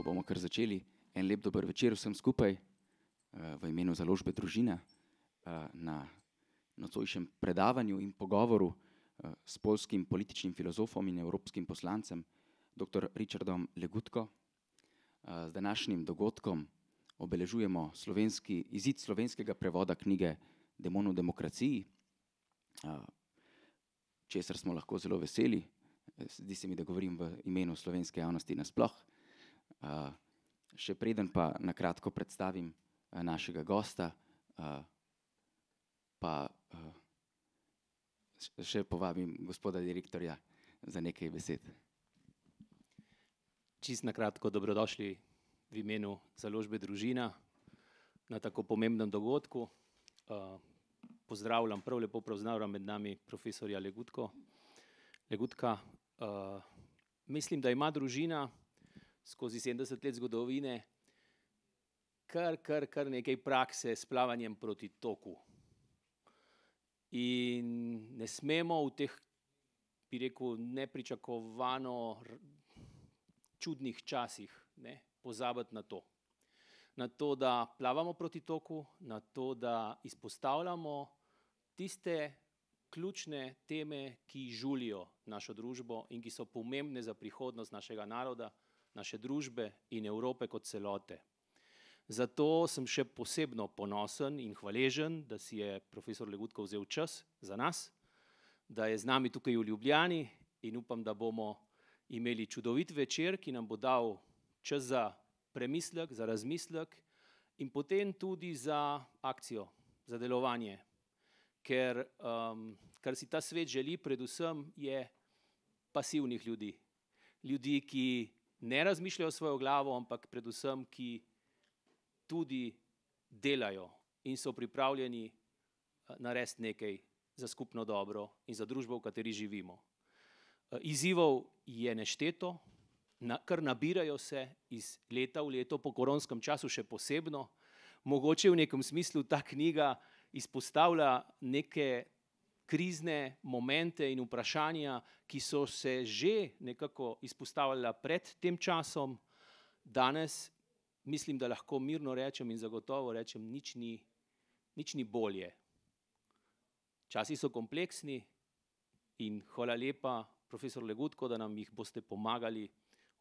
pa bomo kar začeli. En lep dober večer vsem skupaj v imenu založbe Družina na nocojšnjem predavanju in pogovoru s poljskim političnim filozofom in evropskim poslancem dr. Ryszardom Legutko. Z današnjim dogodkom obeležujemo izid slovenskega prevoda knjige Demonu demokraciji, česar smo lahko zelo veseli. Zdi se mi, da govorim v imenu slovenske javnosti nasploh. Še preden pa na kratko predstavim našega gosta, pa še povabim gospoda direktorja za nekaj besed. Čisto na kratko, dobrodošli v imenu založbe Družina na tako pomembnem dogodku. Pozdravljam, prav lepo pozdravljam med nami profesorja Legutka. Mislim, da ima Družina skozi 70 let zgodovine kar nekaj prakse s plavanjem proti toku. In ne smemo v teh, bi rekel, nepričakovano čudnih časih pozabiti na to. Na to, da plavamo proti toku, na to, da izpostavljamo tiste ključne teme, ki žulijo našo družbo in ki so pomembne za prihodnost našega naroda, naše družbe in Evrope kot celote. Zato sem še posebno ponosen in hvaležen, da si je profesor Legutko vzel čas za nas, da je z nami tukaj v Ljubljani in upam, da bomo imeli čudovit večer, ki nam bo dal čas za premislek, za razmislek in potem tudi za akcijo, za delovanje. Ker kar si ta svet želi predvsem je pasivnih ljudi. Ljudi, ki ne razmišljajo svojo glavo, ampak predvsem, ki tudi delajo in so pripravljeni narediti nekaj za skupno dobro in za družbo, v kateri živimo. Izzivov je nešteto, kar nabirajo se iz leta v leto, po koronskem času še posebno. Mogoče v nekem smislu ta knjiga izpostavlja neke krizne momente in vprašanja, ki so se že nekako izpostavljala pred tem časom. Danes mislim, da lahko mirno rečem in zagotovo rečem, nič ni bolje. Časi so kompleksni in hvala lepa, profesor Legutko, da nam jih boste pomagali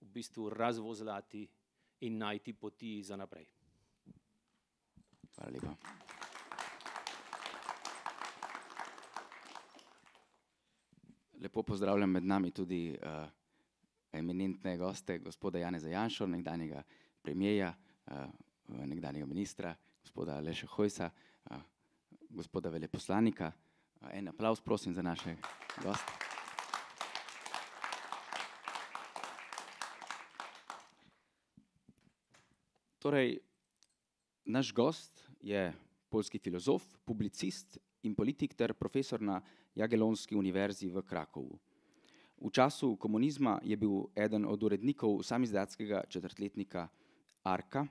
v bistvu razvozlati in najti poti za naprej. Hvala lepa. Lepo pozdravljam med nami tudi eminentne goste, gospoda Janeza Janšo, nekdanjega premierja, nekdanjega ministra, gospoda Aleša Hojsa, gospoda veleposlanika. En aplavz prosim za naše goste. Torej, naš gost je poljski filozof, publicist in politik ter profesor na Jagiellonski univerzi v Krakovu. V času komunizma je bil eden od urednikov samizdatskega četrtletnika Arka.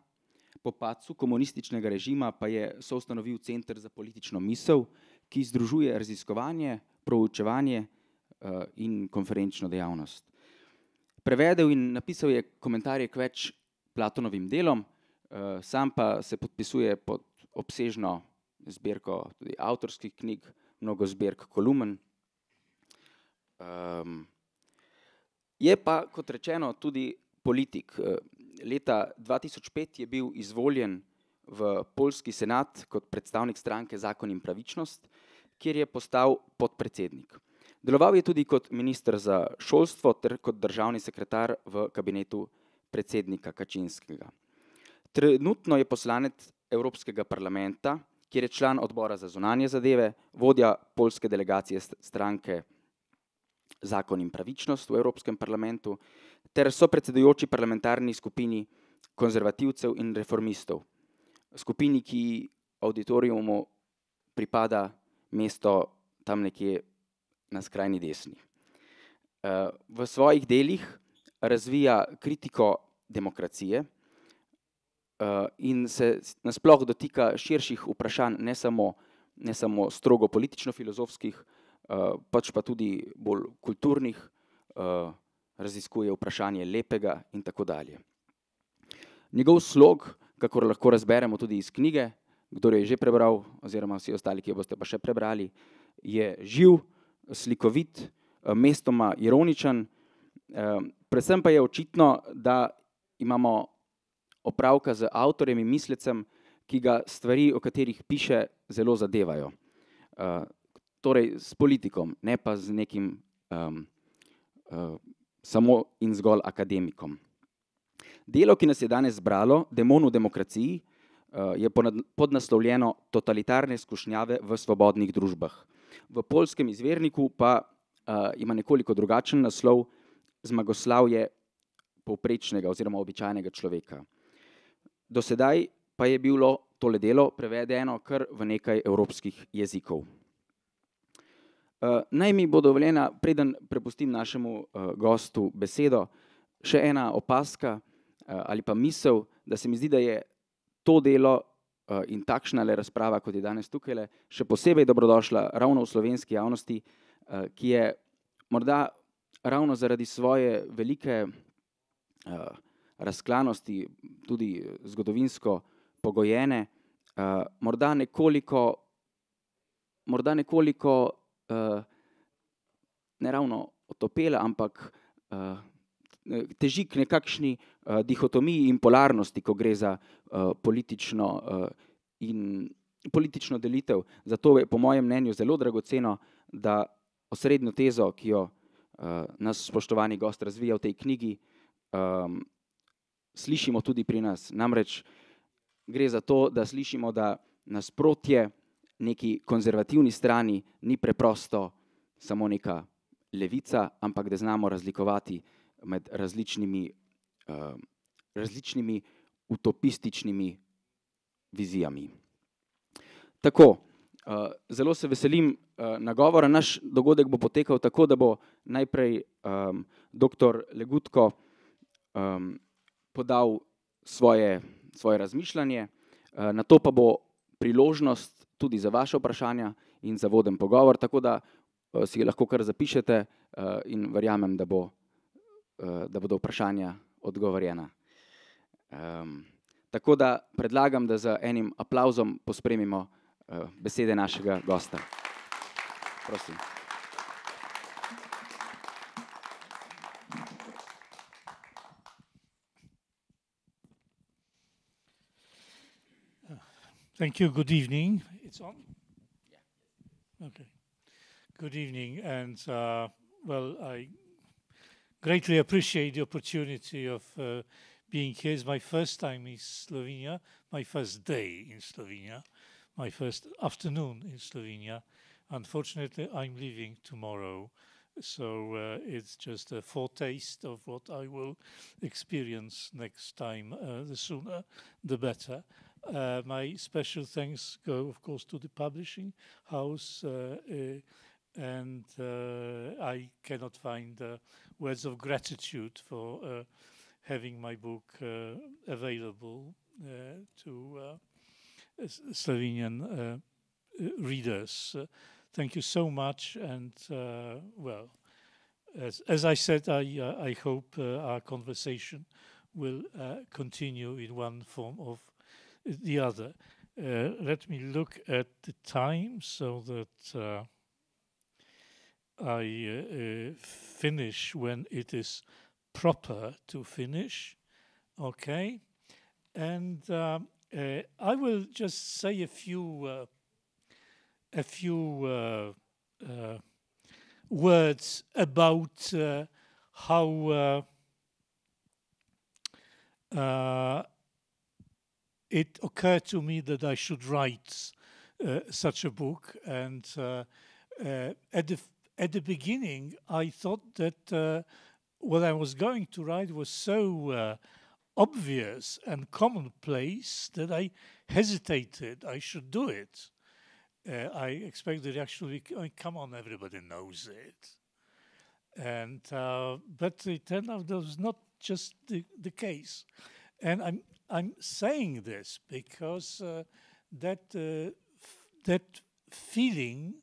Po padcu komunističnega režima pa je soustanovil Center za politično misel, ki združuje raziskovanje, proučevanje in konferenčno dejavnost. Prevedel in napisal je komentarje k več Platonovim delom, sam pa se podpisuje pod obsežno zbirko tudi avtorskih knjig, mnogo zbirk kolumn. Je pa, kot rečeno, tudi politik. Leta 2005 je bil izvoljen v poljski senat kot predstavnik stranke Zakon in pravičnost, kjer je postal podpredsednik. Deloval je tudi kot minister za šolstvo ter kot državni sekretar v kabinetu predsednika Kačinskega. Trenutno je poslanec Evropskega parlamenta, kjer je član odbora za zunanje zadeve, vodja poljske delegacije stranke Zakon in pravičnost v Evropskem parlamentu, ter sopredsedujoči parlamentarni skupini konzervativcev in reformistov, skupini, ki auditoriumu pripada mesto tam nekje na skrajni desni. V svojih delih razvija kritiko demokracije in se nasploh dotika širših vprašanj, ne samo strogo politično-filozofskih, pač pa tudi bolj kulturnih, raziskuje vprašanje lepega in tako dalje. Njegov slog, kakor lahko razberemo tudi iz knjige, kdor je že prebral, oziroma vsi ostali, ki jo boste pa še prebrali, je živ, slikovit, mestoma ironičen, predvsem pa je očitno, da imamo opravka z avtorjem in mislecem, ki ga stvari, o katerih piše, zelo zadevajo. Torej s politikom, ne pa z nekim samo in zgolj akademikom. Delo, ki nas je danes zbralo, Demon v demokraciji, je podnaslovljeno Totalitarne skušnjave v svobodnih družbah. V poljskem izvirniku pa ima nekoliko drugačen naslov Zmagoslavje povprečnega oziroma običajnega človeka. Do sedaj pa je bilo tole delo prevedeno kar v nekaj evropskih jezikov. Naj mi bo dovoljena, preden prepustim našemu gostu besedo, še ena opazka ali pa misel, da se mi zdi, da je to delo in takšna razprava, kot je danes tukaj, še posebej dobrodošla ravno v slovenski javnosti, ki je morda ravno zaradi svoje velike razklanosti, tudi zgodovinsko pogojene, morda nekoliko ne ravno otopela, ampak teži k nekakšni dihotomiji in polarnosti, ko gre za politično delitev. Zato je po mojem mnenju zelo dragoceno, da osrednjo tezo, ki jo nas spoštovani gost razvija v tej knjigi, slišimo tudi pri nas. Namreč gre za to, da slišimo, da nasprotje neki konzervativni strani ni preprosto samo neka levica, ampak da znamo razlikovati med različnimi utopističnimi vizijami. Tako, zelo se veselim nagovora. Naš dogodek bo potekal tako, da bo najprej dr. Legutko podal svoje razmišljanje, nato pa bo priložnost tudi za vaše vprašanja in za voden pogovor, tako da si ga lahko kar zapišete in verjamem, da bodo vprašanja odgovorjena. Tako da predlagam, da z enim aplavzom pospremimo besede našega gosta. Prosim. Thank you. Good evening. It's on? Yeah. Okay. Good evening. And, well, I greatly appreciate the opportunity of being here. It's my first time in Slovenia, my first day in Slovenia, my first afternoon in Slovenia. Unfortunately, I'm leaving tomorrow, so it's just a foretaste of what I will experience next time. The sooner, the better. My special thanks go, of course, to the publishing house, and I cannot find words of gratitude for having my book available to Slovenian readers. Thank you so much, and well, as I said, I hope our conversation will continue in one form or the other. Let me look at the time so that I finish when it is proper to finish. Okay, and I will just say a few words about how it occurred to me that I should write such a book. And at the beginning, I thought that what I was going to write was so obvious and commonplace that I hesitated. I should do it. I expect the reaction to be, oh, come on, everybody knows it. And but it turned out that was not just the case. And I'm saying this because that feeling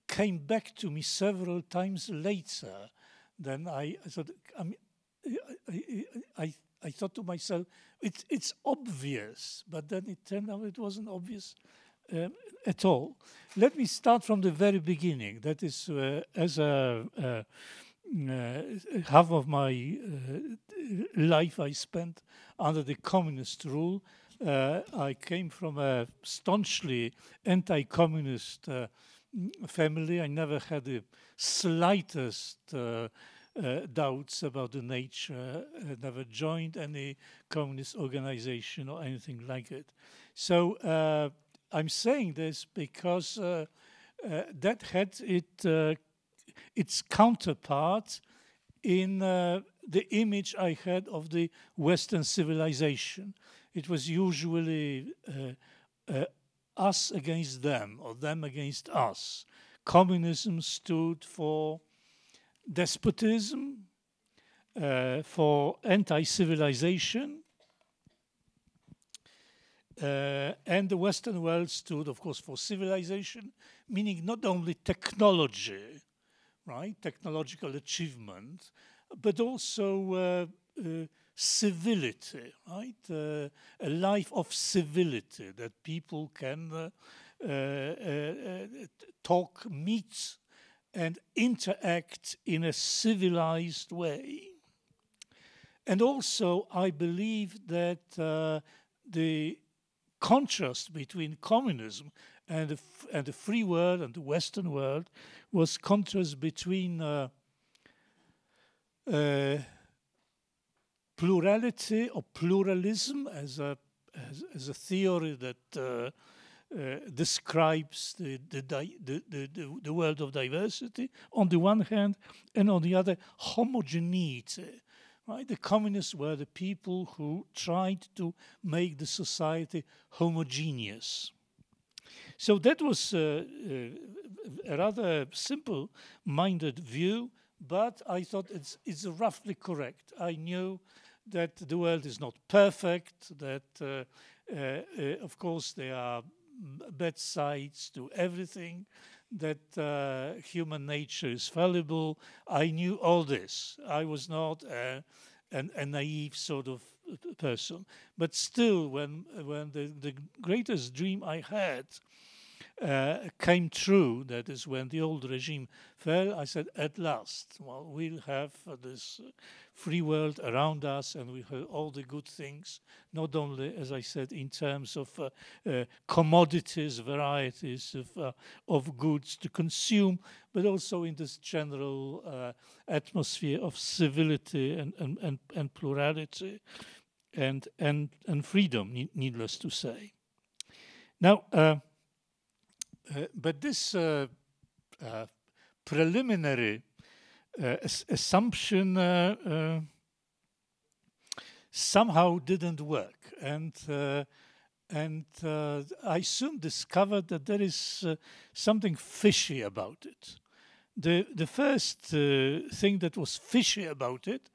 came back to me several times later. Then I thought, I thought to myself, it's obvious, but then it turned out it wasn't obvious at all. Let me start from the very beginning. That is, as half of my life I spent under the communist rule. I came from a staunchly anti-communist family. I never had the slightest doubts about the nature. I never joined any communist organization or anything like it. So I'm saying this because that had its counterpart in the image I had of the Western civilization. It was usually us against them, or them against us. Communism stood for despotism, for anti-civilization, and the Western world stood, of course, for civilization, meaning not only technology, right, technological achievement, but also civility, right, a life of civility, that people can talk, meet, and interact in a civilized way. And also, I believe that the contrast between communism and the free world and the Western world was contrast between plurality or pluralism as a theory that describes the world of diversity on the one hand, and on the other, homogeneity. Right? The communists were the people who tried to make the society homogeneous. So that was a rather simple-minded view, but I thought it's roughly correct. I knew that the world is not perfect, that of course there are bad sides to everything, that human nature is fallible. I knew all this. I was not a naive sort of person. But still, when the greatest dream I had came true, that is when the old regime fell, I said, at last, well, we'll have this free world around us, and we have all the good things, not only, as I said, in terms of commodities, varieties of goods to consume, but also in this general atmosphere of civility and plurality and freedom, needless to say. Now, but this preliminary assumption somehow didn't work, and I soon discovered that there is something fishy about it. The first thing that was fishy about it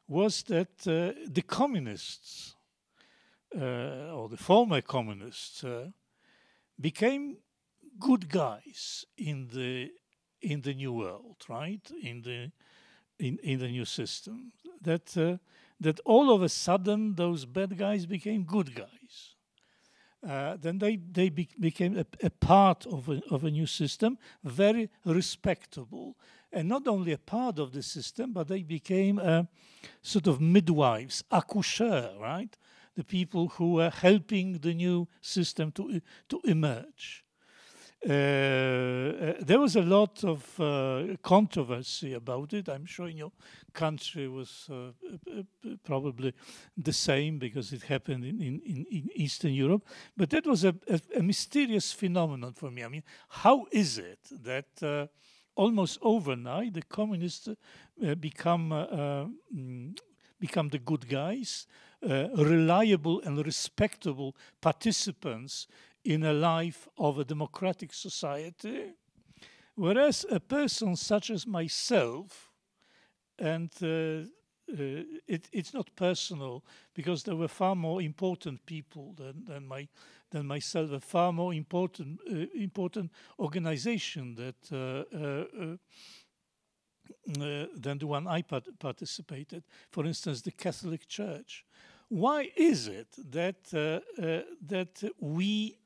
was that the communists, or the former communists, became good guys in the new world, right? In the new system. That all of a sudden those bad guys became good guys. Then they became a part of a new system, very respectable, and not only a part of the system, but they became sort of midwives, accoucheurs, right? The people who were helping the new system to emerge. There was a lot of controversy about it. I'm sure in your country was probably the same, because it happened in Eastern Europe. But that was a mysterious phenomenon for me. I mean, how is it that almost overnight the communists become the good guys, reliable and respectable participants in a life of a democratic society, whereas a person such as myself, and it's not personal, because there were far more important people than myself, a far more important organization that than the one I participated. For instance, the Catholic Church. Why is it that that we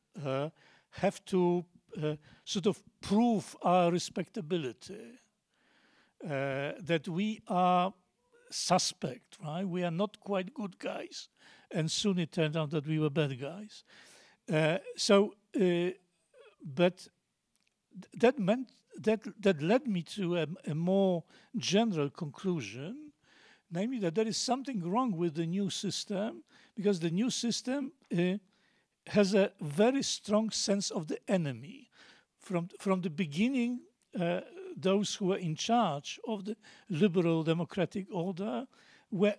have to sort of prove our respectability? That we are suspect, right? We are not quite good guys, and soon it turned out that we were bad guys. But that meant that led me to a more general conclusion, namely that there is something wrong with the new system, because the new system has a very strong sense of the enemy. From the beginning, those who were in charge of the liberal democratic order were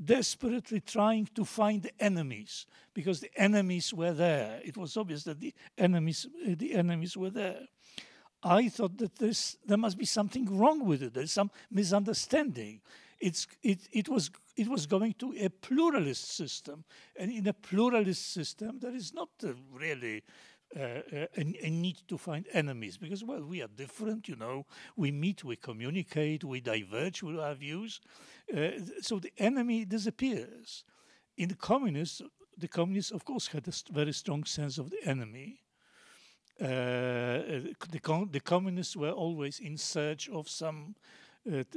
desperately trying to find the enemies, because the enemies were there. It was obvious that the enemies were there. I thought that there must be something wrong with it. There's some misunderstanding. It was going to a pluralist system, and in a pluralist system there is not really a need to find enemies, because, well, we are different, you know. We meet, we communicate, we diverge with our views. So the enemy disappears. In the communists, of course, had a very strong sense of the enemy. The communists were always in search of some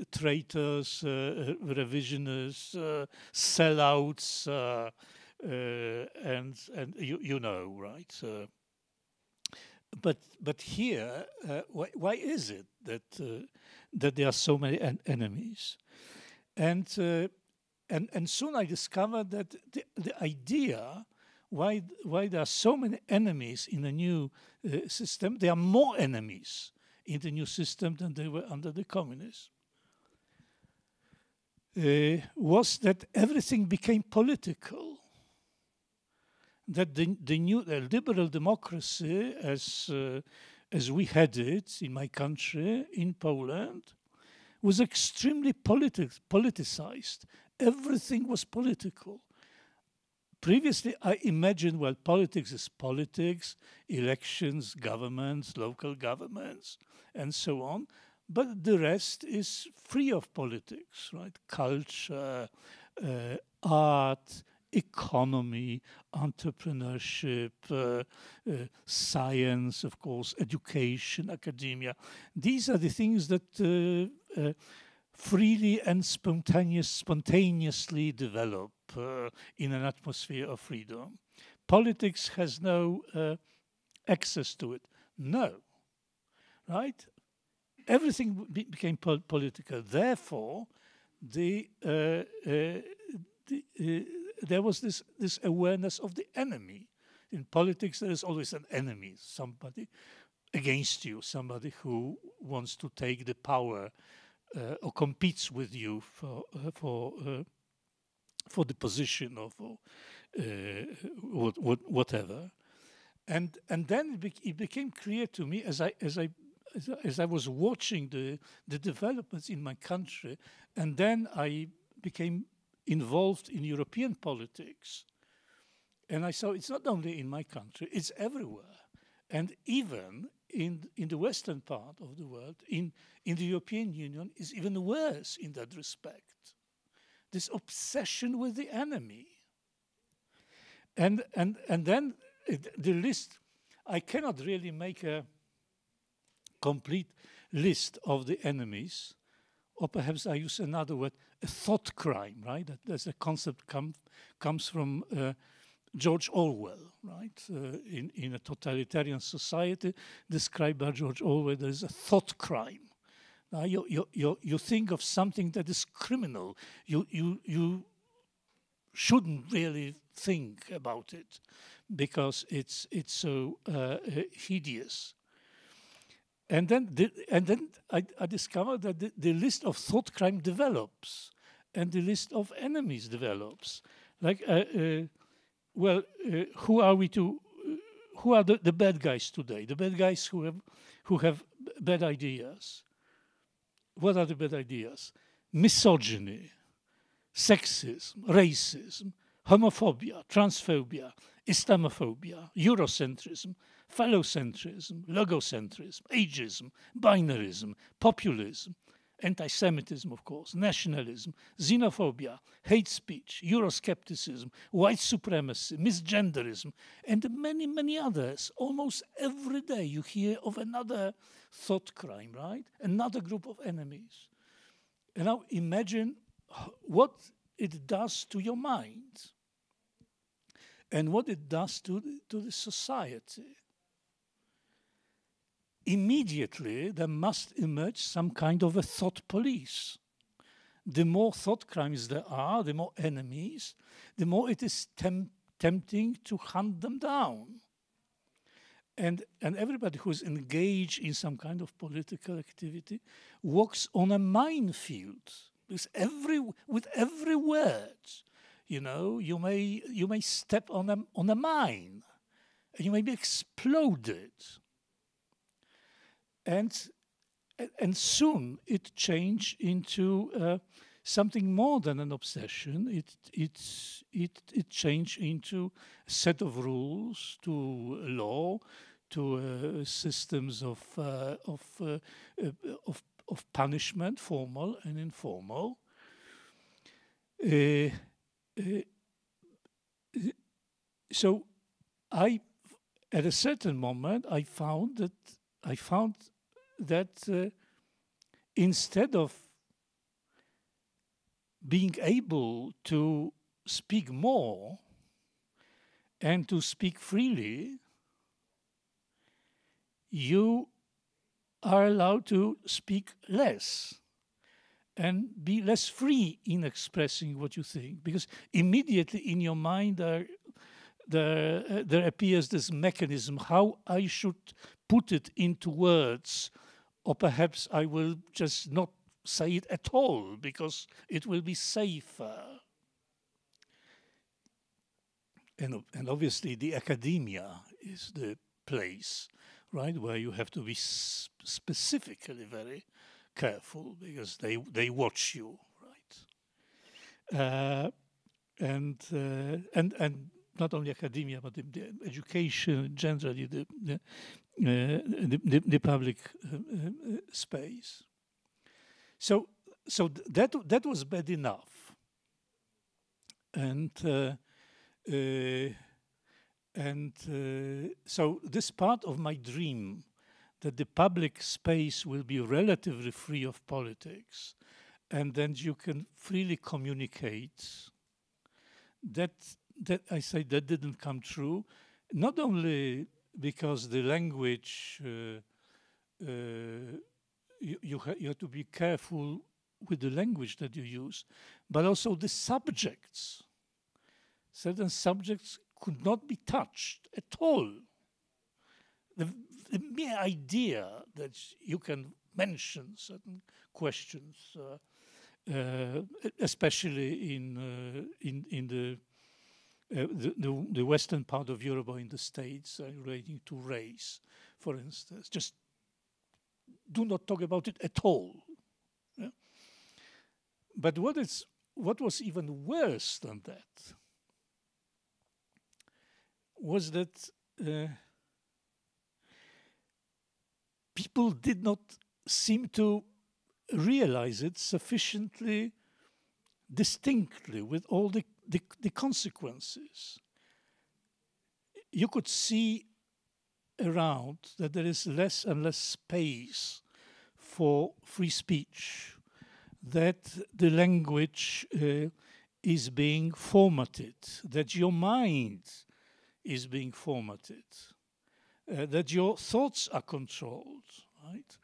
traitors, revisionists, sellouts, and you know, right? But here, why is it that there are so many enemies? And soon I discovered that the idea why there are so many enemies in the new system, there are more enemies in the new system than there were under the communists, was that everything became political. That the new liberal democracy, as we had it in my country, in Poland, was extremely politicized. Everything was political. Previously, I imagined, well, politics is politics, elections, governments, local governments, and so on. But the rest is free of politics, right? Culture, art, economy, entrepreneurship, science, of course, education, academia. These are the things that freely and spontaneously develop in an atmosphere of freedom. Politics has no access to it. No, right? Everything became political. Therefore, there was this awareness of the enemy. In politics, there is always an enemy, somebody against you, somebody who wants to take the power or competes with you for the position or for whatever. And then it became clear to me as I was watching the developments in my country, and then I became involved in European politics, and I saw it's not only in my country, it's everywhere. And even in the western part of the world, in the European Union, is even worse in that respect. This obsession with the enemy. And then the list, I cannot really make a complete list of the enemies, or perhaps I use another word, a thought crime, right? There's a concept comes from George Orwell, right? In a totalitarian society described by George Orwell, there is a thought crime. You think of something that is criminal. You shouldn't really think about it because it's so hideous. And then I discovered that the list of thought crime develops, and the list of enemies develops. Like, who are we to? Who are the bad guys today? The bad guys who have bad ideas. What are the bad ideas? Misogyny, sexism, racism, homophobia, transphobia, Islamophobia, Eurocentrism, phallocentrism, logocentrism, ageism, binarism, populism, anti-Semitism, of course, nationalism, xenophobia, hate speech, Euroscepticism, white supremacy, misgenderism, and many, many others. Almost every day you hear of another thought crime, right? Another group of enemies. And now imagine what it does to your mind and what it does to the society. Immediately, there must emerge some kind of a thought police. The more thought crimes there are, the more enemies, the more it is tempting to hunt them down. And everybody who is engaged in some kind of political activity walks on a minefield. Because with every word, you know, you may step on a mine, and you may be exploded. And soon it changed into something more than an obsession. It changed into a set of rules, to law, to systems of punishment, formal and informal. So at a certain moment, I found that instead of being able to speak more and to speak freely, you are allowed to speak less and be less free in expressing what you think, because immediately in your mind there appears this mechanism how I should put it into words, or perhaps I will just not say it at all because it will be safer. And obviously the academia is the place, right, where you have to be specifically very careful because they watch you, right? And not only academia, but the education, generally the public space. So that was bad enough, and so this part of my dream, that the public space will be relatively free of politics, and then you can freely communicate. That I say that didn't come true, not only because the language you have to be careful with the language that you use, but also the subjects. Certain subjects could not be touched at all. The mere idea that you can mention certain questions, especially in the western part of Europe or in the States, relating to race, for instance, just do not talk about it at all. Yeah? But what was even worse than that was that people did not seem to realize it sufficiently distinctly with all the consequences. You could see around that there is less and less space for free speech, that the language is being formatted, that your mind is being formatted, that your thoughts are controlled, right?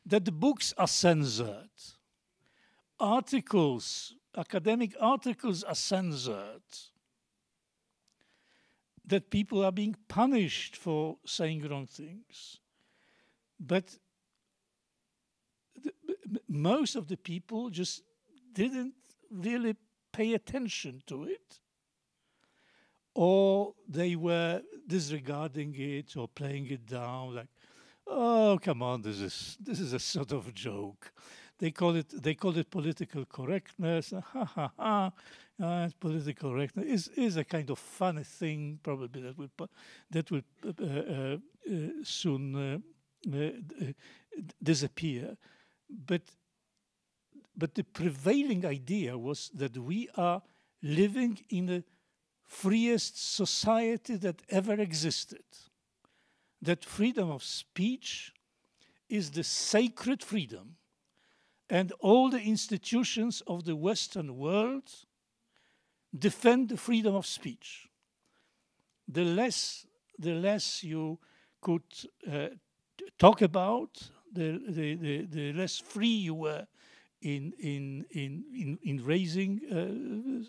That the books are censored, academic articles are censored, that people are being punished for saying wrong things. But most of the people just didn't really pay attention to it, or they were disregarding it or playing it down like, oh, come on, this is a sort of joke. They call it political correctness. Ha ha ha! Political correctness is a kind of funny thing, probably that will soon disappear. But but the prevailing idea was that we are living in the freest society that ever existed. That freedom of speech is the sacred freedom, and all the institutions of the Western world defend the freedom of speech. The less you could talk about, the less free you were in raising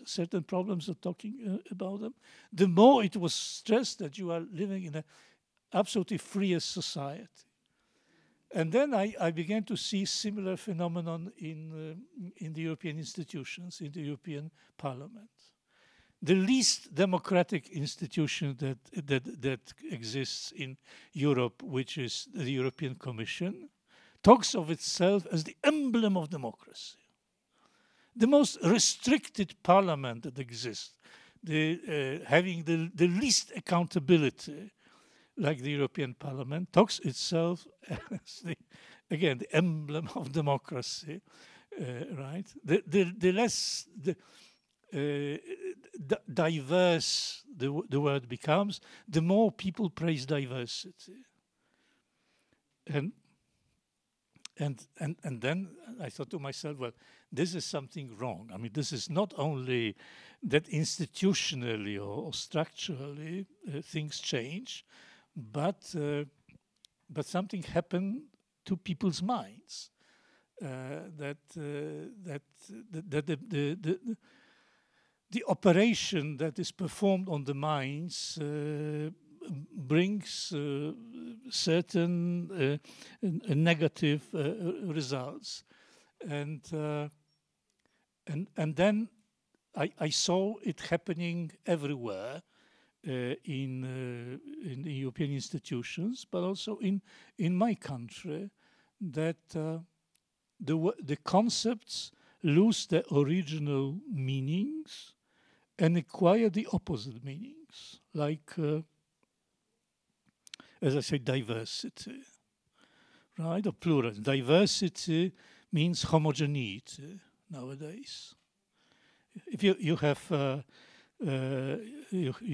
certain problems or talking about them. The more it was stressed that you are living in an absolutely freest society. And then I began to see similar phenomenon in the European institutions, in the European Parliament. The least democratic institution that exists in Europe, which is the European Commission, talks of itself as the emblem of democracy. The most restricted parliament that exists, having the least accountability, like the European Parliament, talks itself as the emblem of democracy, right? The less diverse the word becomes, the more people praise diversity. And then I thought to myself, well, this is something wrong. I mean, this is not only that institutionally or structurally things change, but something happened to people's minds. That the operation that is performed on the minds brings certain negative results, and then I saw it happening everywhere in the European institutions, but also in my country, that the concepts lose their original meanings and acquire the opposite meanings, like, as I say, diversity, right, or plural. Diversity means homogeneity nowadays. If you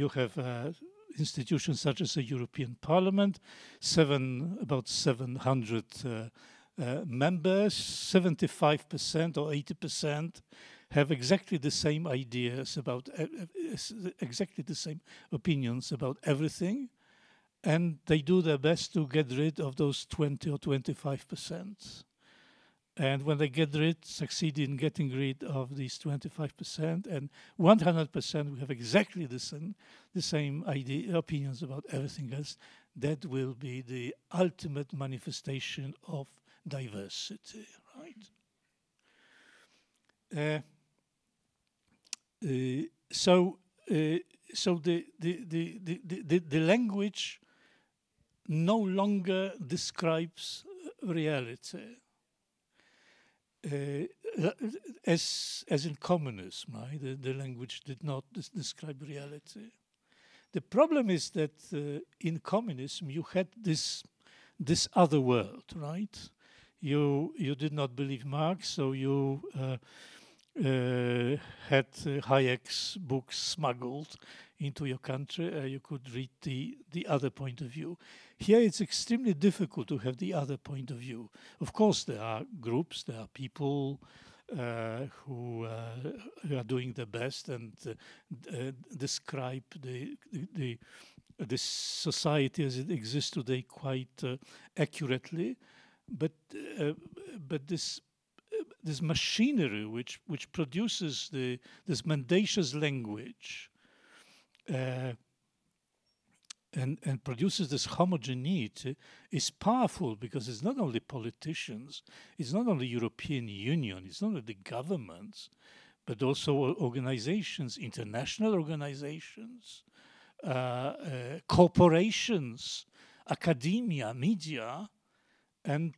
have institutions such as the European Parliament, about 700 members, 75% or 80% have exactly the same ideas about, exactly the same opinions about everything, and they do their best to get rid of those 20 or 25%. And when they succeed in getting rid of these 25%, and 100% we have exactly the same opinions about everything else, that will be the ultimate manifestation of diversity, right? So the language no longer describes reality. As in communism, right? The language did not describe reality. The problem is that in communism you had this other world, right? You did not believe Marx, so you had Hayek's books smuggled into your country. You could read the other point of view. Here it's extremely difficult to have the other point of view. Of course, there are groups, there are people who are doing their best and describe the society as it exists today quite accurately. But this machinery which produces this mendacious language and produces this homogeneity is powerful, because it's not only politicians, it's not only European Union, it's not only the governments, but also organizations, international organizations, corporations, academia, media, and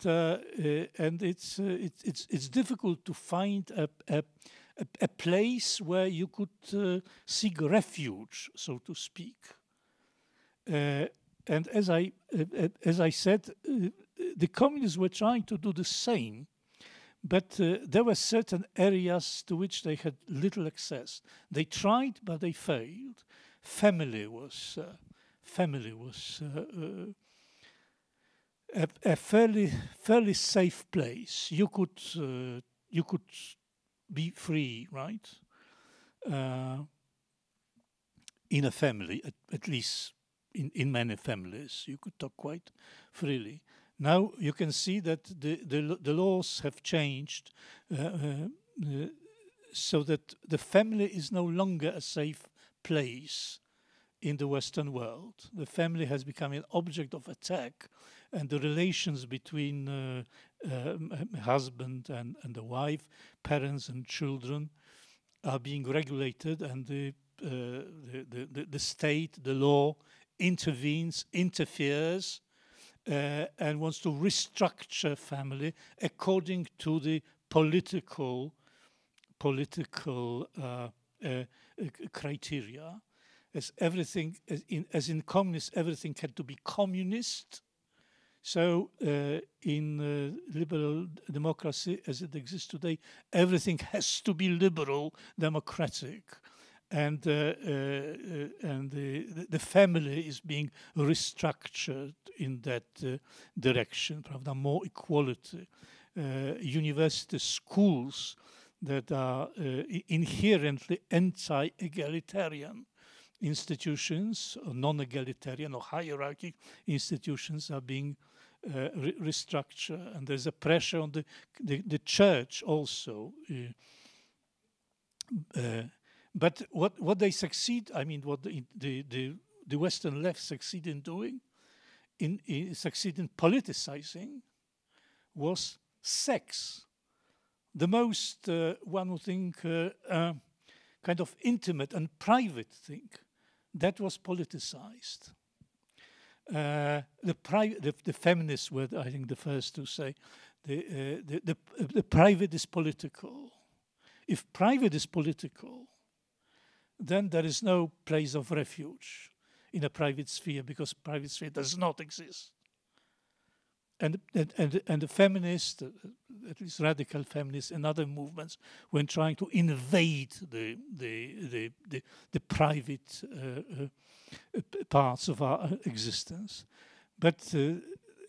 it's difficult to find a place where you could seek refuge, so to speak. And as I said, the communists were trying to do the same, but there were certain areas to which they had little access. They tried, but they failed. Family was a fairly safe place. You could be free, right? In a family, at least in many families, you could talk quite freely. Now you can see that the laws have changed so that the family is no longer a safe place in the Western world. The family has become an object of attack, and the relations between husband and the wife, parents and children are being regulated, and the state, the law, interferes, and wants to restructure family according to the political criteria. As in communist, everything had to be communist. So in liberal democracy, as it exists today, everything has to be liberal, democratic. And the family is being restructured in that direction, pravda, more equality. University schools that are inherently anti-egalitarian institutions, or non-egalitarian or hierarchy institutions are being restructured, and there's a pressure on the church also. But what they succeed, I mean, what the Western left succeed in doing, succeed in politicizing, was sex. The most, one would think, kind of intimate and private thing, that was politicized. The feminists were, I think, the first to say the private is political. If private is political, then there is no place of refuge in a private sphere, because private sphere does not exist. And the feminists, at least radical feminists and other movements, when trying to invade the private parts of our existence. But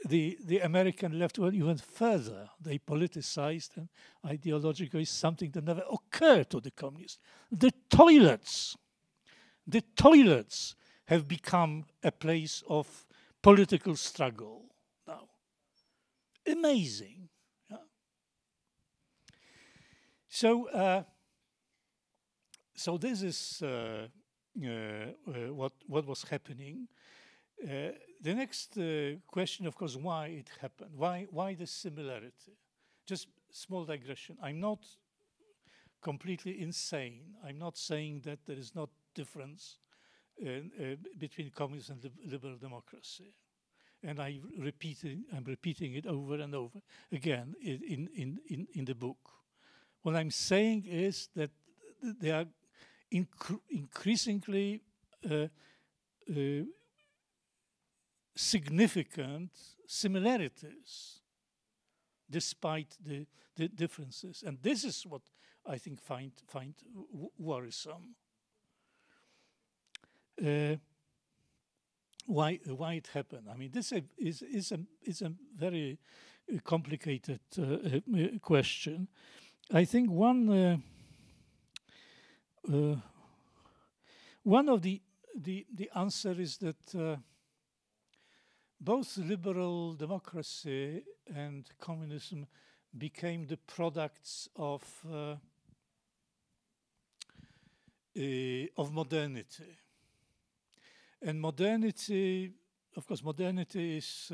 the American left went even further. They politicized and ideologically something that never occurred to the communists. The toilets have become a place of political struggle now. Amazing. Yeah. So this is what was happening. The next question, of course, why it happened? Why the similarity? Just small digression. I'm not completely insane. I'm not saying that there is not difference between communism and liberal democracy. And I'm repeating it over and over again in the book. What I'm saying is that there are increasingly significant similarities despite the differences. And this is what I think find worrisome. Why it happened? I mean, this is a very complicated question. I think one of the answer is that both liberal democracy and communism became the products of modernity. And modernity, of course, modernity is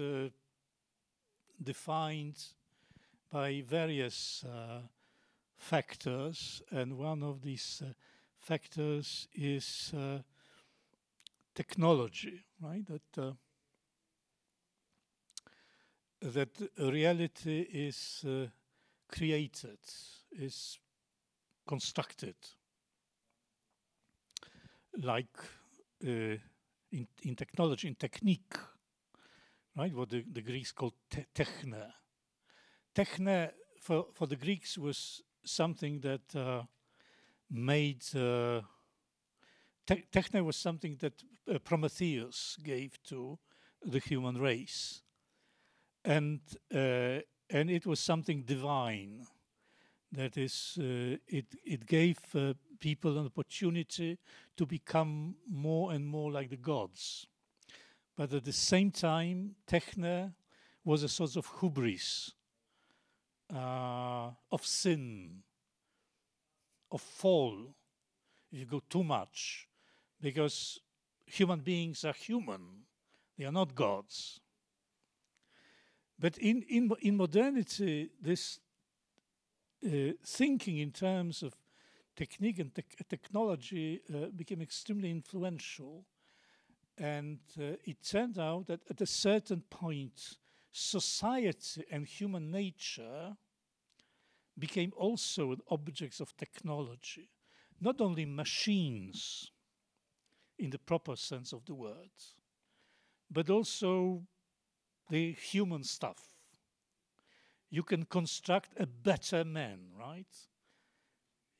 defined by various factors, and one of these factors is technology, right? That reality is created, is constructed, like in technology, in technique, right? What the Greeks called techne. Techne for the Greeks was something that made techne was something that Prometheus gave to the human race, and it was something divine. That is, it gave people an opportunity to become more and more like the gods. But at the same time, techne was a sort of hubris, of sin, of fall, if you go too much, because human beings are human, they are not gods. But in modernity, this thinking in terms of technique and technology became extremely influential. And it turned out that at a certain point, society and human nature became also objects of technology. Not only machines in the proper sense of the word, but also the human stuff. You can construct a better man, right?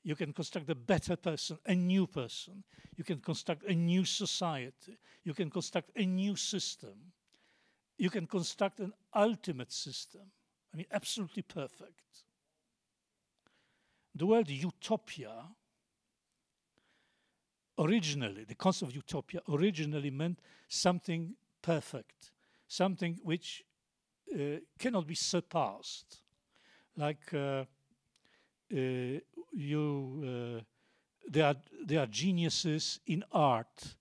You can construct a better person, a new person. You can construct a new society. You can construct a new system. You can construct an ultimate system. I mean, absolutely perfect. The word utopia originally, the concept of utopia originally meant something perfect, something which cannot be surpassed. Like there are geniuses in art.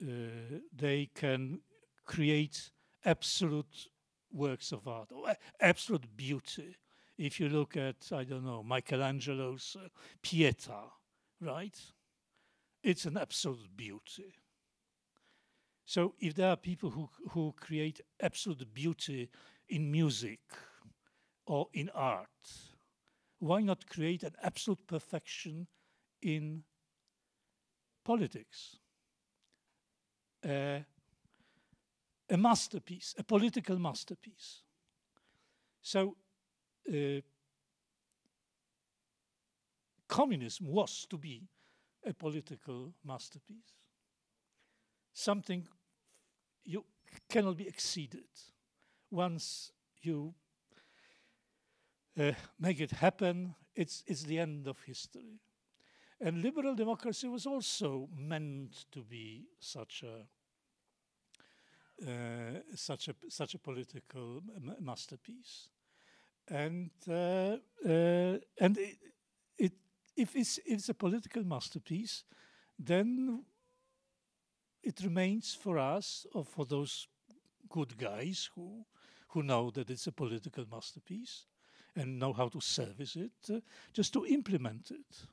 They can create absolute works of art, or absolute beauty. If you look at, I don't know, Michelangelo's Pieta, right? It's an absolute beauty. So if there are people who create absolute beauty in music or in art, why not create an absolute perfection in politics? A masterpiece, a political masterpiece. So communism was to be a political masterpiece. Something you cannot be exceeded. Once you make it happen, it's the end of history. And liberal democracy was also meant to be such a political masterpiece. And if it's a political masterpiece, then it remains for us, or for those good guys who know that it's a political masterpiece and know how to service it, just to implement it.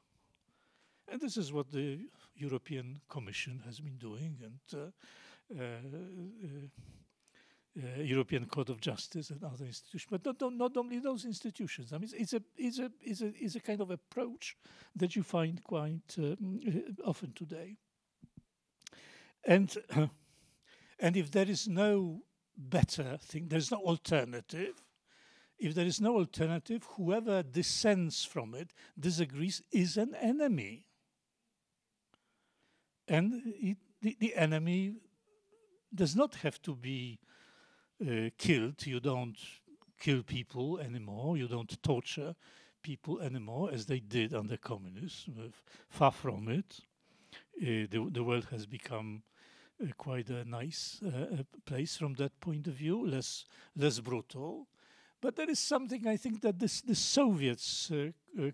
And this is what the European Commission has been doing, and European Court of Justice and other institutions. But not only those institutions. I mean, it's a kind of approach that you find quite often today. And if there is no better thing, there's no alternative. If there is no alternative, whoever dissents from it, disagrees, is an enemy. And the enemy does not have to be killed. You don't kill people anymore. You don't torture people anymore, as they did under communism. Far from it. The world has become quite a nice place from that point of view, less brutal. But there is something, I think, that the Soviets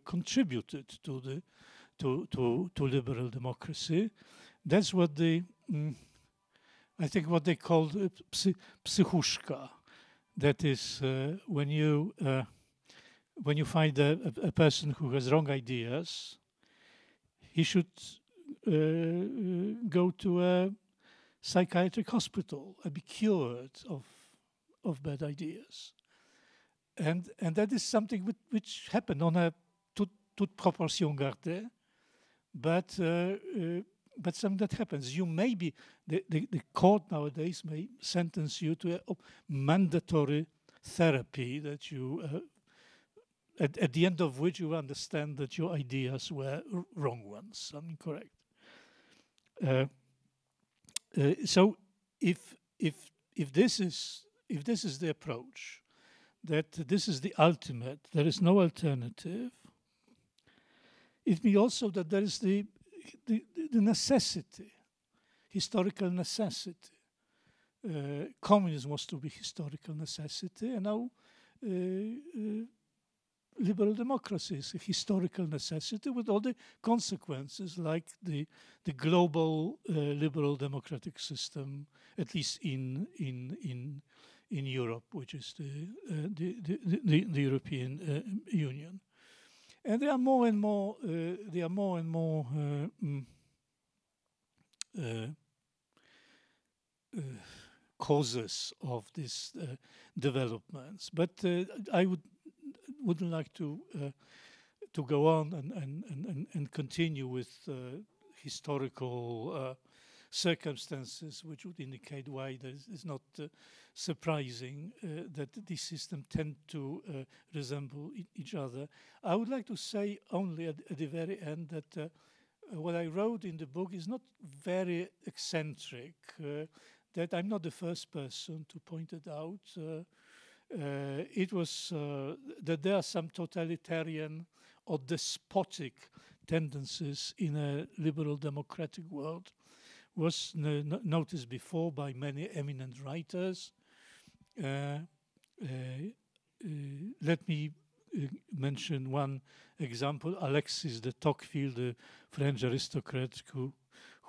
contributed to liberal democracy. That's what I think what they called psychushka. That is when you find a person who has wrong ideas, he should go to a psychiatric hospital and be cured of bad ideas. And that is something which happened on a toute proportion gardée, but something that happens. You may be, the court nowadays may sentence you to a mandatory therapy that you at the end of which you understand that your ideas were wrong ones, incorrect. So if this is the approach, that this is the ultimate, there is no alternative, it means also that there is the necessity, historical necessity. Communism was to be historical necessity, and now liberal democracy is a historical necessity with all the consequences, like the global liberal democratic system, at least in Europe, which is the European Union. And there are more and more causes of these developments. But I wouldn't like to go on and continue with historical circumstances which would indicate why it's not surprising that these systems tend to resemble each other. I would like to say only at the very end that what I wrote in the book is not very eccentric, that I'm not the first person to point it out. It was that there are some totalitarian or despotic tendencies in a liberal democratic world, was noticed before by many eminent writers. Let me mention one example. Alexis de Tocqueville, the French aristocrat who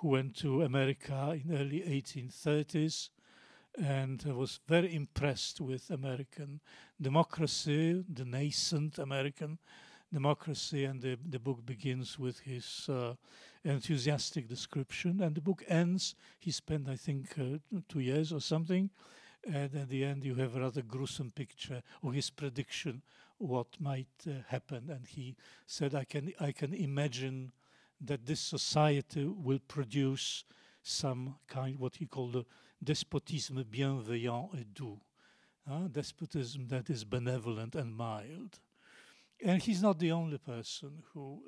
went to America in early 1830s and was very impressed with American democracy, the nascent American democracy, and the book begins with his enthusiastic description, and the book ends, he spent, I think, 2 years or something, and at the end you have a rather gruesome picture of his prediction what might happen, and he said, I can imagine that this society will produce some kind, what he called the despotisme bienveillant et doux, despotism that is benevolent and mild. And he's not the only person who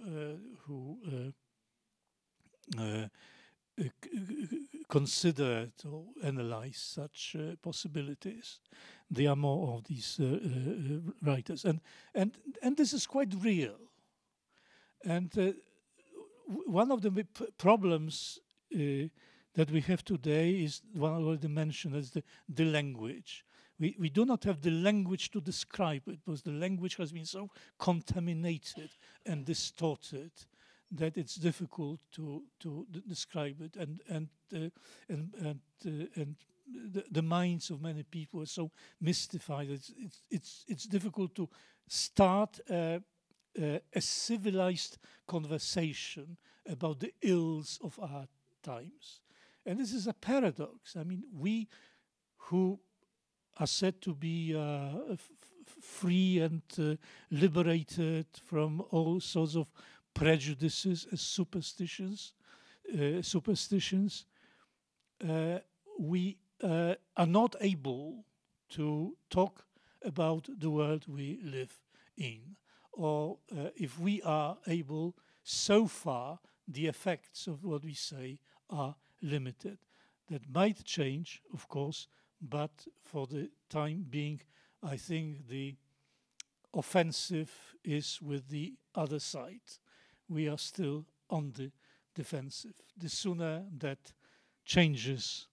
considered or analyzed such possibilities. There are more of these writers, and this is quite real. And one of the problems that we have today is one already mentioned as the language. We do not have the language to describe it because the language has been so contaminated and distorted that it's difficult to describe it, and the minds of many people are so mystified. It's difficult to start a civilized conversation about the ills of our times, and this is a paradox. I mean, we who are said to be free and liberated from all sorts of prejudices, superstitions, we are not able to talk about the world we live in. Or if we are able, so far the effects of what we say are limited. That might change, of course, but for the time being, I think the offensive is with the other side. We are still on the defensive. The sooner that changes,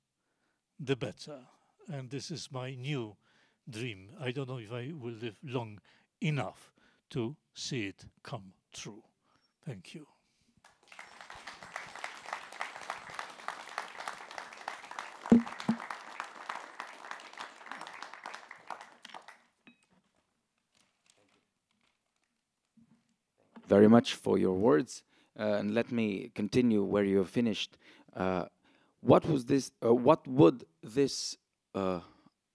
the better. And this is my new dream. I don't know if I will live long enough to see it come true. Thank you. Very much for your words, and let me continue where you have finished. What would this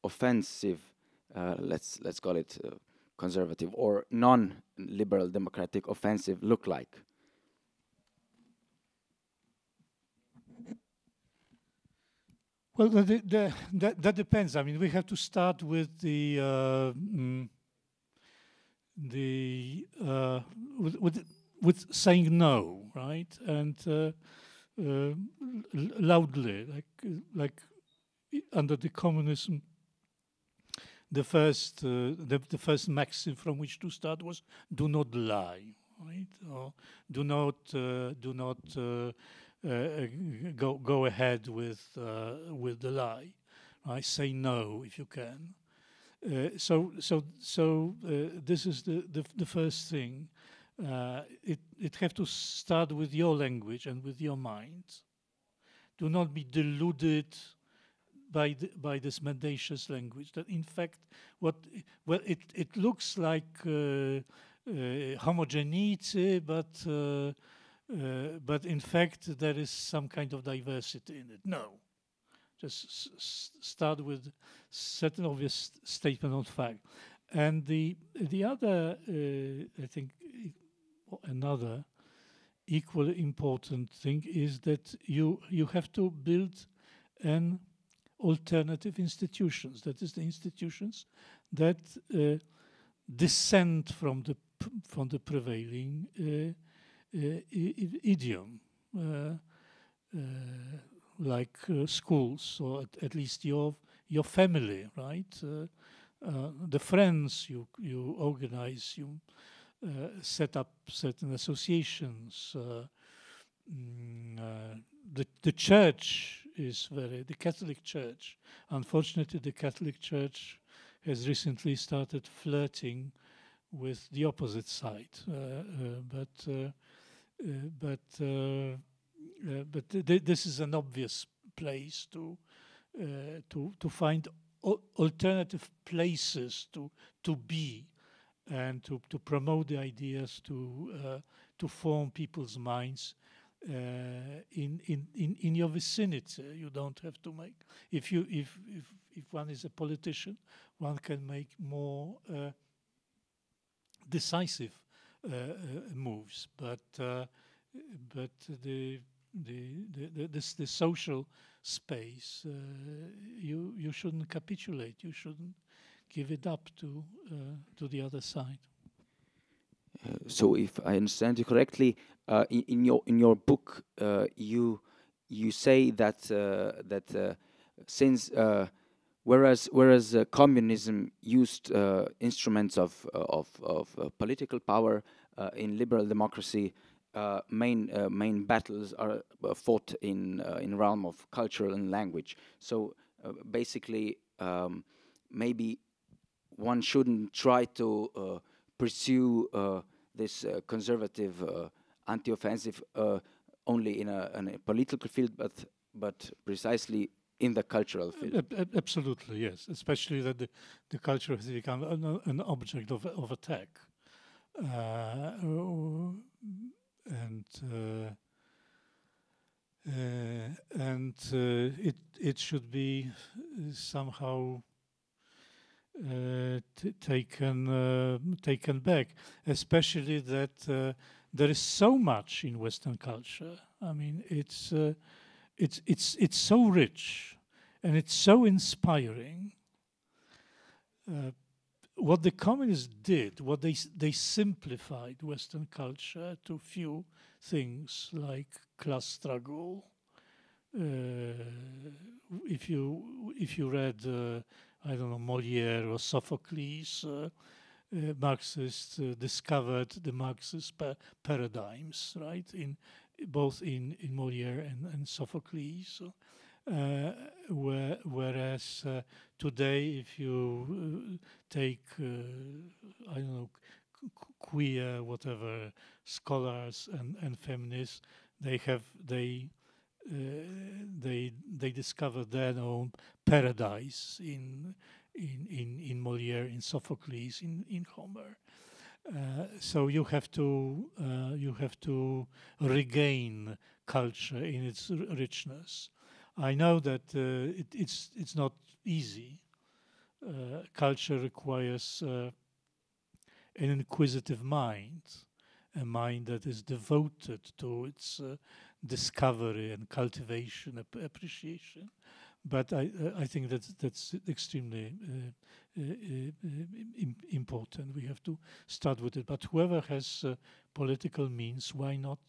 offensive, let's call it conservative or non-liberal democratic offensive look like? Well, that depends. I mean, we have to start with the with saying no, right, and loudly, like under the communism, the first maxim from which to start was "do not lie," right, or do not go ahead with the lie. Right? Say no if you can. So this is the first thing. It have to start with your language and with your mind. Do not be deluded by this mendacious language. That in fact, it looks like homogeneity, but in fact there is some kind of diversity in it. No. Just start with certain obvious statement of fact. And the other, I think, another equally important thing is that you have to build an alternative institutions. That is, the institutions that dissent from the prevailing idiom. Like schools, or at least your family, right? The friends you organize, you set up certain associations. The church is the Catholic Church. Unfortunately, the Catholic Church has recently started flirting with the opposite side, but this is an obvious place to find alternative places to be and to promote the ideas, to form people's minds in your vicinity. You don't have to make, if one is a politician, one can make more decisive moves, but the social space, you shouldn't capitulate. You shouldn't give it up to the other side. So, if I understand you correctly, in your book, you say that since whereas communism used instruments of political power, in liberal democracy, main battles are fought in realm of culture and language. So basically, maybe one shouldn't try to pursue this conservative anti-offensive only in a political field, but precisely in the cultural field. Absolutely, yes. Especially that the culture has become an object of attack. And it should be somehow taken back, especially that there is so much in Western culture. I mean, it's so rich and it's so inspiring. What the communists did, what they simplified Western culture to few things like class struggle. If you read, I don't know, Molière or Sophocles, Marxists discovered the Marxist paradigms, right? Both in Molière and Sophocles. Whereas today, if you take, I don't know, queer, whatever, scholars and feminists, they discover their own paradise in Molière, in Sophocles, in Homer. So you have to regain culture in its richness. I know that it's not easy. Culture requires an inquisitive mind, a mind that is devoted to its discovery and cultivation, appreciation. But I think that's extremely important. We have to start with it. But whoever has political means, why not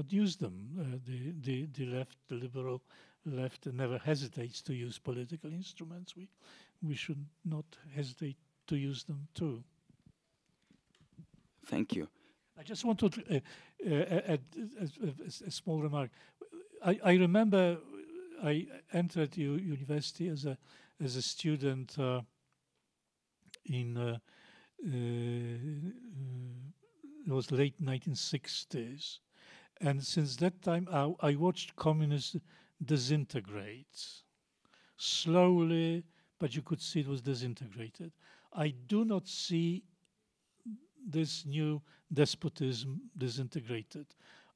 use them? The left, the liberal left, never hesitates to use political instruments. We should not hesitate to use them too. Thank you. I just want to add a small remark. I remember I entered university as a student in it was late 1960s, and since that time I watched communism disintegrate slowly, but you could see it was disintegrated. I do not see this new despotism disintegrated.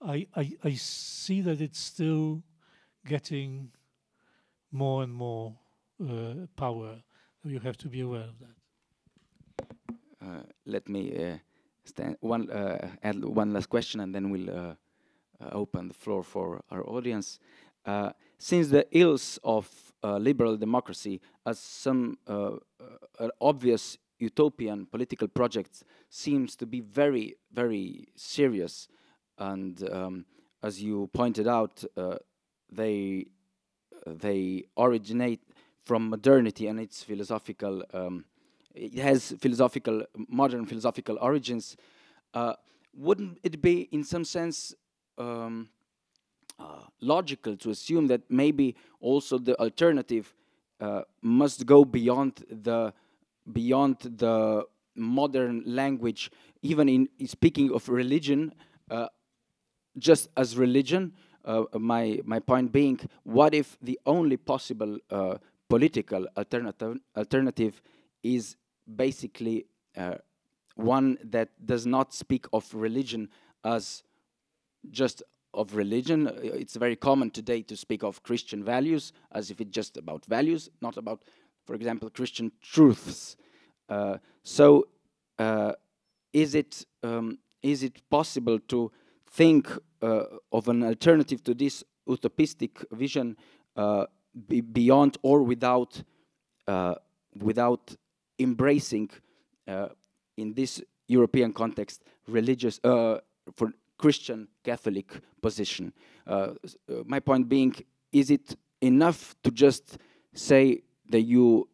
I see that it's still getting more and more power. You have to be aware of that. Let me add one last question, and then we'll open the floor for our audience. Since the ills of liberal democracy, as some obvious utopian political projects, seems to be very, very serious, and as you pointed out, they originate from modernity and its philosophical. It has modern philosophical origins. Wouldn't it be, in some sense, logical to assume that maybe also the alternative must go beyond the modern language, even in speaking of religion, just as religion? My point being, what if the only possible political alternative is basically one that does not speak of religion as just of religion? It's very common today to speak of Christian values as if it's just about values, not about, for example, Christian truths. So is it possible to think of an alternative to this utopistic vision beyond or without embracing, in this European context, religious for Christian Catholic position? My point being, is it enough to just say that you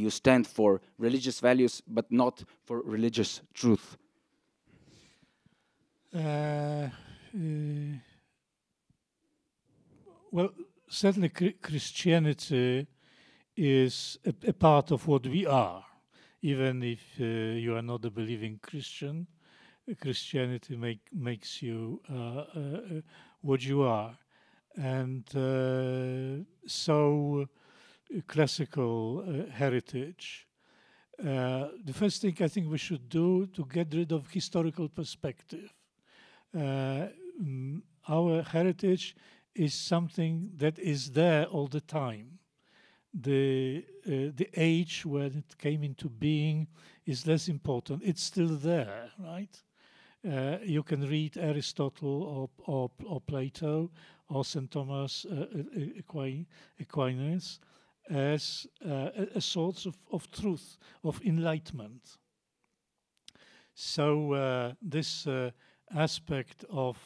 stand for religious values but not for religious truth? Well, certainly Christianity is a part of what we are. Even if you are not a believing Christian, Christianity makes you what you are. And so classical heritage. The first thing I think we should do to get rid of historical perspective. Our heritage is something that is there all the time. The age when it came into being is less important. It's still there, right? You can read Aristotle or Plato or St. Thomas Aquinas as a source of truth, of enlightenment. So this aspect of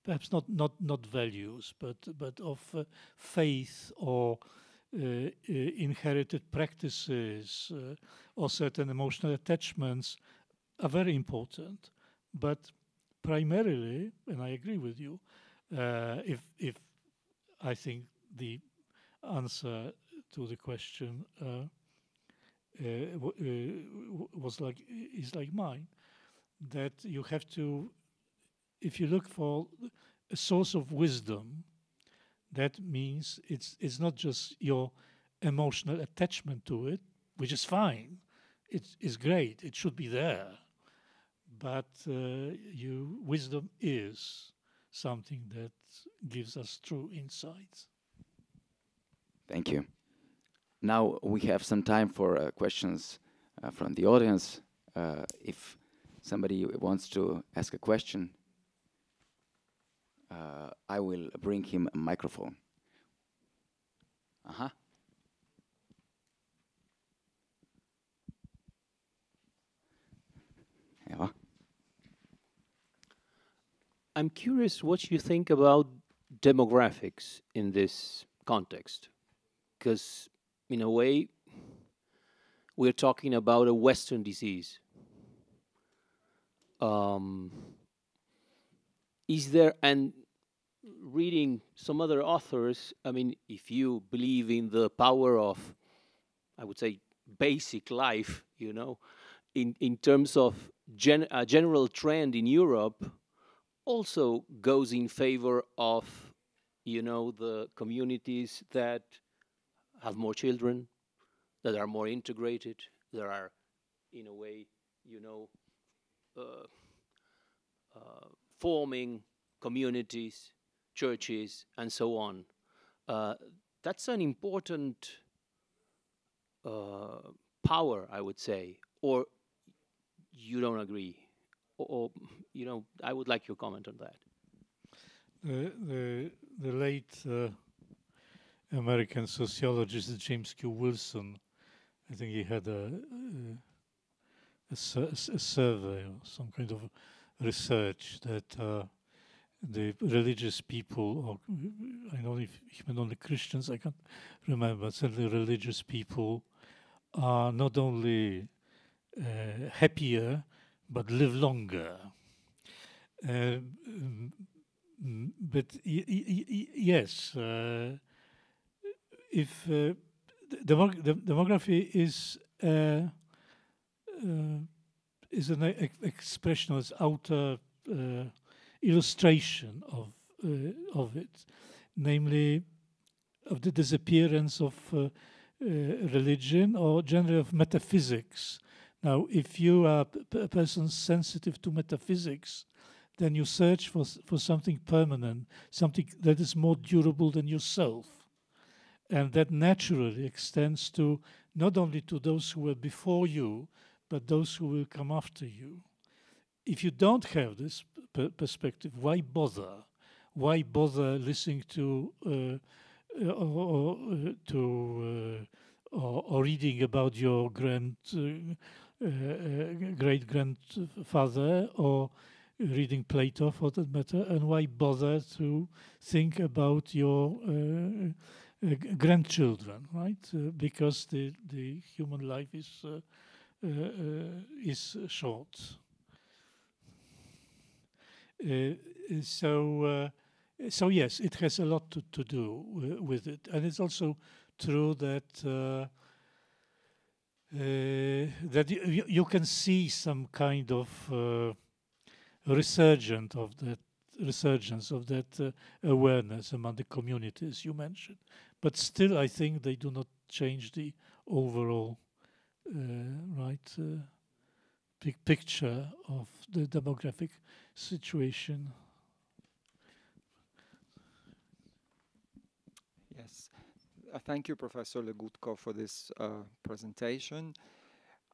perhaps not values, but of faith or inherited practices or certain emotional attachments are very important. But primarily, and I agree with you, if I think the answer to the question is like mine, that you have to, if you look for a source of wisdom, that means it's not just your emotional attachment to it, which is fine. It is great. It should be there. But wisdom is something that gives us true insights. Thank you. Now we have some time for questions from the audience. If somebody wants to ask a question, I will bring him a microphone. Aha. Evo. I'm curious what you think about demographics in this context, because in a way, we're talking about a Western disease. Is there, and reading some other authors, I mean, if you believe in the power of, I would say, basic life, you know, in terms of a general trend in Europe, also goes in favor of, you know, the communities that have more children, that are more integrated, that are, in a way, you know, forming communities, churches, and so on. That's an important power, I would say. Or you don't agree? Or you know, I would like your comment on that. The late American sociologist James Q. Wilson, I think he had a survey or some kind of research that the religious people, or I don't know if he meant only Christians, I can't remember, certainly religious people are not only happier, but live longer. But yes, if demography is an expression, as outer illustration of it, namely of the disappearance of religion or generally of metaphysics. Now, if you are a person sensitive to metaphysics, then you search for something permanent, something that is more durable than yourself. And that naturally extends to not only to those who were before you, but those who will come after you. If you don't have this perspective, why bother? Why bother listening to or reading about your great-grandfather, or reading Plato for that matter, and why bother to think about your grandchildren, right? Because the human life is short. So yes, it has a lot to do with it, and it's also true that that you can see some kind of resurgence of that awareness among the communities you mentioned. But still, I think they do not change the overall big picture of the demographic situation. Yes. Thank you, Professor Legutko, for this presentation.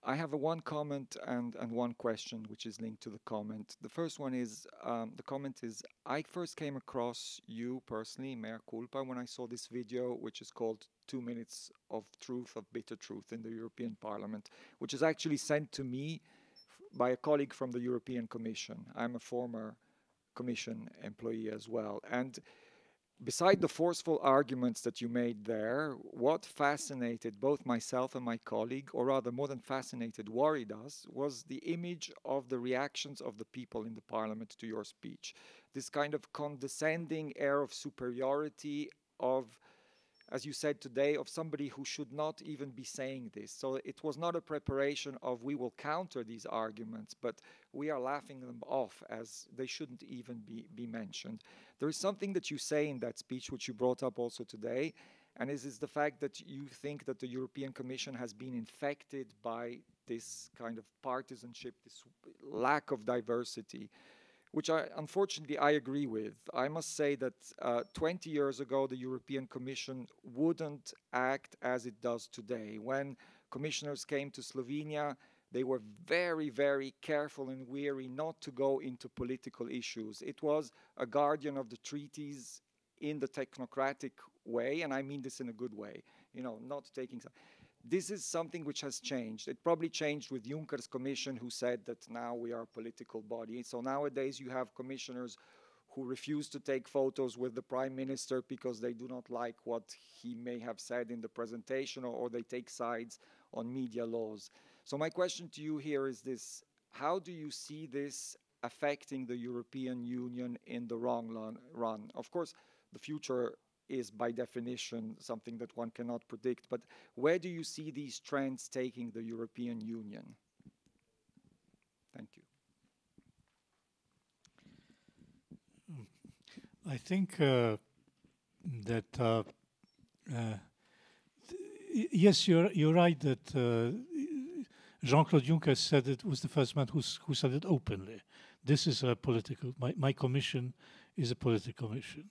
I have one comment and one question, which is linked to the comment. The first one is, the comment is, I first came across you personally, mea culpa, when I saw this video, which is called 2 Minutes of Truth, of Bitter Truth in the European Parliament, which is actually sent to me by a colleague from the European Commission. I'm a former Commission employee as well. And beside the forceful arguments that you made there, what fascinated both myself and my colleague, or rather more than fascinated, worried us, was the image of the reactions of the people in the parliament to your speech. This kind of condescending air of superiority of, as you said today, of somebody who should not even be saying this. So it was not a preparation of we will counter these arguments, but we are laughing them off as they shouldn't even be mentioned. There is something that you say in that speech, which you brought up also today, and this is the fact that you think that the European Commission has been infected by this kind of partisanship, this lack of diversity, which unfortunately I agree with. I must say that 20 years ago, the European Commission wouldn't act as it does today. When commissioners came to Slovenia, they were very, very careful and wary not to go into political issues. It was a guardian of the treaties in the technocratic way, and I mean this in a good way, you know, not taking some. This is something which has changed. It probably changed with Juncker's commission, who said that now we are a political body. So nowadays you have commissioners who refuse to take photos with the prime minister because they do not like what he may have said in the presentation, or they take sides on media laws. So my question to you here is this: how do you see this affecting the European Union in the long run? Of course, the future is by definition something that one cannot predict, but where do you see these trends taking the European Union? Thank you. I think that yes, you're right that Jean-Claude Juncker said it was the first man who said it openly. This is a political. My commission is a political mission,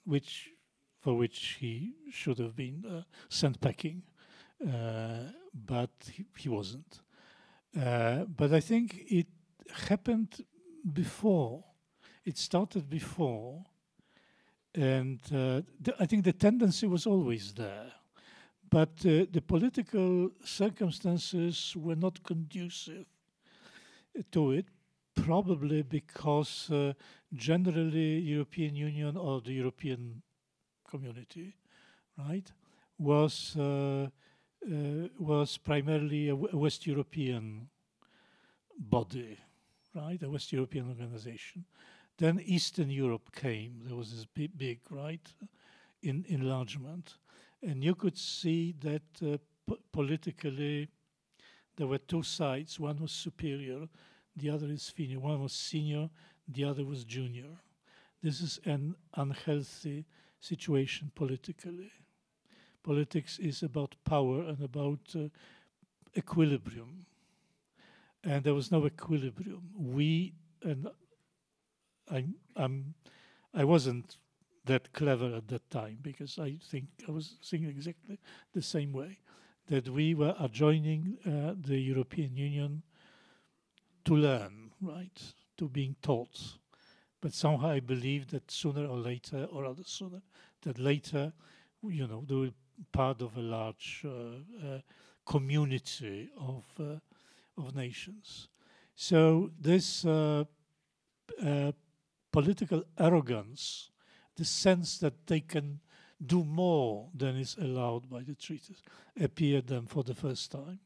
for which he should have been sent packing, but he wasn't. But I think it happened before. It started before, and I think the tendency was always there. But the political circumstances were not conducive to it, probably because generally European Union or the European community, right, was primarily a West European body, right, a West European organization. Then Eastern Europe came. There was this big right, enlargement. And you could see that politically there were two sides. One was superior, the other is inferior. One was senior, the other was junior. This is an unhealthy situation politically. Politics is about power and about equilibrium. And there was no equilibrium. I wasn't that clever at that time, because I think I was thinking exactly the same way, that we were adjoining the European Union to learn, right, to being taught. But somehow I believe that sooner or later, or rather sooner, that later, you know, they will be part of a large community of nations. So this political arrogance, the sense that they can do more than is allowed by the treaties, appeared then for the first time,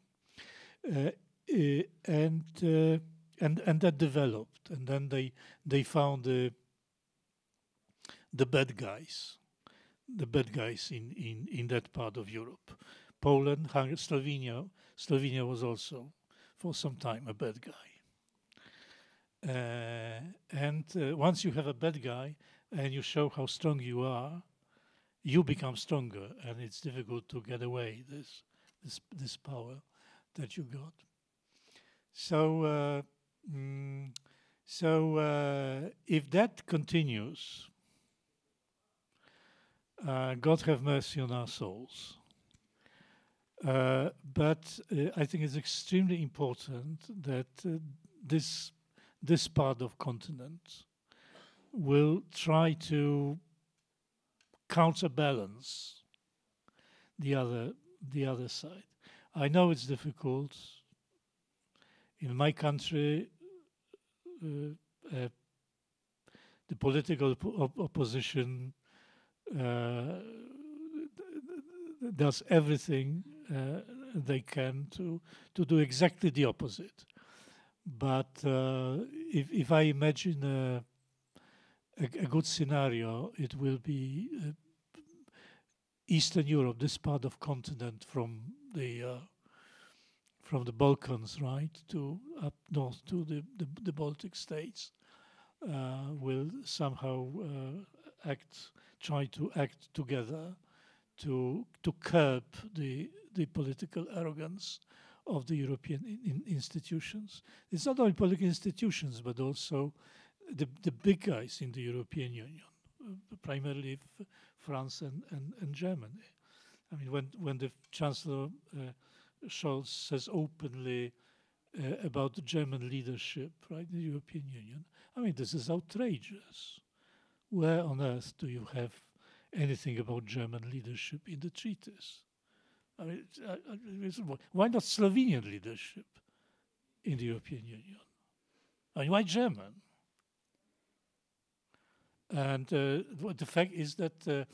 and that developed, and then they found the bad guys in that part of Europe. Poland, Hungary, Slovenia was also for some time a bad guy. And once you have a bad guy and you show how strong you are, you become stronger, and it's difficult to get away this power that you got. So if that continues, God have mercy on our souls. But I think it's extremely important that this part of continent will try to counterbalance the other side. I know it's difficult. In my country, the political opposition does everything they can to do exactly the opposite. But if I imagine a good scenario, it will be Eastern Europe, this part of continent from the Balkans, right, to up north to the Baltic states, will somehow try to act together to curb the political arrogance of the European institutions. It's not only political institutions, but also the big guys in the European Union, primarily France and Germany. I mean, when the Chancellor Scholz says openly about the German leadership, right, in the European Union, I mean, this is outrageous. Where on earth do you have anything about German leadership in the treatise. I mean, why not Slovenian leadership in the European Union? I mean, why German? And the fact is that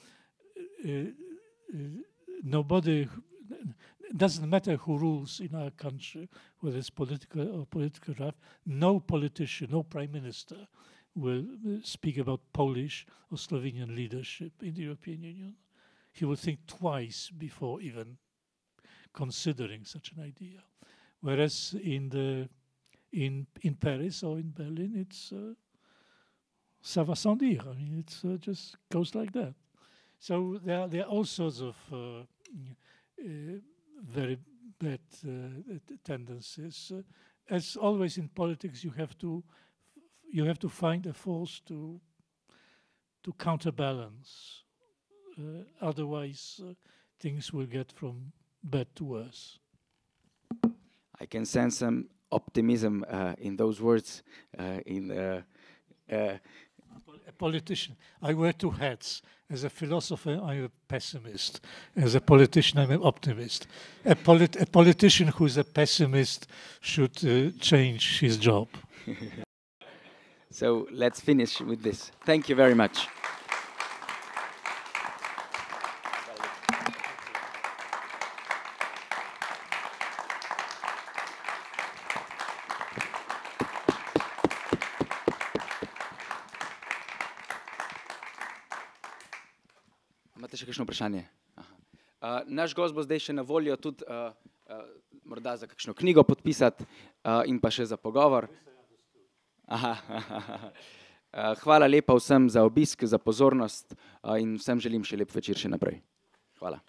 nobody, doesn't matter who rules in our country, whether it's political or political right, no politician, no prime minister will speak about Polish or Slovenian leadership in the European Union. He will think twice before even considering such an idea. Whereas in Paris or in Berlin, it's ça va sans dire. I mean, it just goes like that. So there are all sorts of very bad tendencies. As always in politics, you have to find a force to counterbalance. Otherwise, things will get from bad to worse. I can sense some optimism in those words. A politician. I wear two hats. As a philosopher, I'm a pessimist. As a politician, I'm an optimist. A politician who's a pessimist should change his job. So let's finish with this. Thank you very much. Imate še kakšno vprašanje? Naš gost bo zdaj še na voljo tudi morda za kakšno knjigo podpisati in pa še za pogovor. Hvala lepa vsem za obisk, za pozornost in vsem želim še lep večer še naprej. Hvala.